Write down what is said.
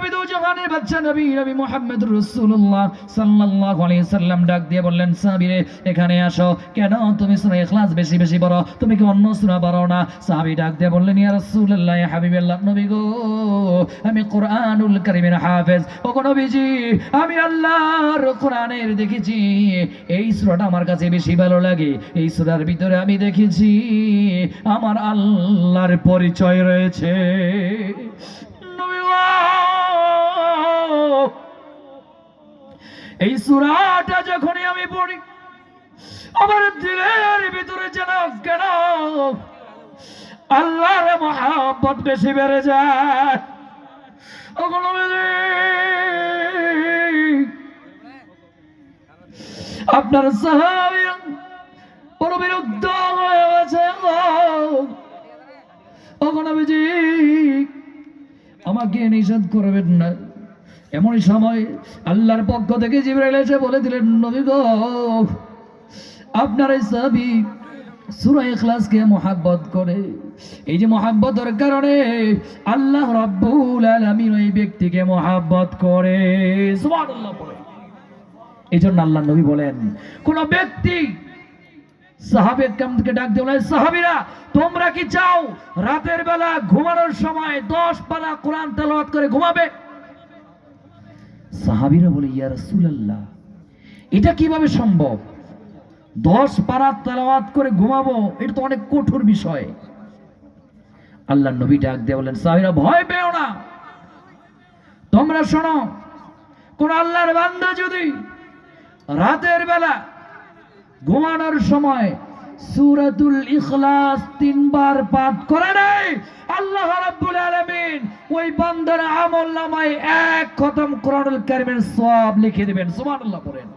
নবী দু জাহানের বাদশা নবী মুহাম্মদুর রাসূলুল্লাহ সাল্লাল্লাহু আলাইহি সাল্লাম ডাক দিয়ে বললেন, সাহাবীরে এখানে আসো। কেন তুমি সূরা ইখলাস বেশি বেশি পড়ো, তুমি কি অন্য সূরা পড়ো না? সাহাবী ডাক দিয়ে বললেন, ইয়া রাসূলুল্লাহ, ইয়া হাবিবাল্লাহ, নবী গো, আমি কোরআনুল কারীমের হাফেজ। ওগো নবীজি, আমি আল্লাহর কোরআনের দেখেছি এই সূরাটা আমার কাছে বেশি ভালো লাগে। এই সূরার ভিতরে আমি দেখেছি আমার আল্লাহর পরিচয় রয়েছে। এই সূরাটা যখনই আমি পড়ি, আমার দিলের ভিতরে যেন কেন আল্লাহর মহব্বত বেশি বেড়ে যায়। আপনার সাহাবী বড় বিরক্ত হয়ে গেছে। ওগো নবীজি, আমাকে নিষেধ করবেন না। এমন সময় আল্লাহর পক্ষ থেকে জিবরাইল এসে বলে দিলেন, নবী গো, আপনার এই সাহাবী সূরা ইখলাসকে মহব্বত করে। এই যে মহব্বতের কারণে আল্লাহ রাব্বুল আলামিন ওই ব্যক্তিকে মহব্বত করে। সুবহানাল্লাহ পড়ে। এই জন্য আল্লাহ নবী বলেন, কোন ব্যক্তি সাহাবে কেরামকে ডাক দিয়ে বলে, সাহাবীরা তোমরা কি চাও রাতের বেলা ঘুমানোর সময় 10 পারা কোরআন তেলাওয়াত করে ঘুমাবে? সাহাবীরা বলে, ইয়া রাসূলুল্লাহ, এটা কিভাবে সম্ভব? 10 পারা তেলাওয়াত করে ঘুমাবো, এটা তো অনেক কঠোর বিষয়। আল্লাহ নবী ডাক দিয়ে বলেন, সাহাবীরা ভয় পেও না, তোমরা শোনো, কোন আল্লাহর বান্দা যদি রাতের বেলা ঘুমানোর সময় সূরাতুল ইখলাস 3 বার পাঠ করে নাই, আল্লাহ রাব্বুল আলামিন ওই বান্দার আমলনামায় 1 খতম কোরআনুল কারীমের সওয়াব লিখে দিবেন। সুবহানাল্লাহ পড়েন।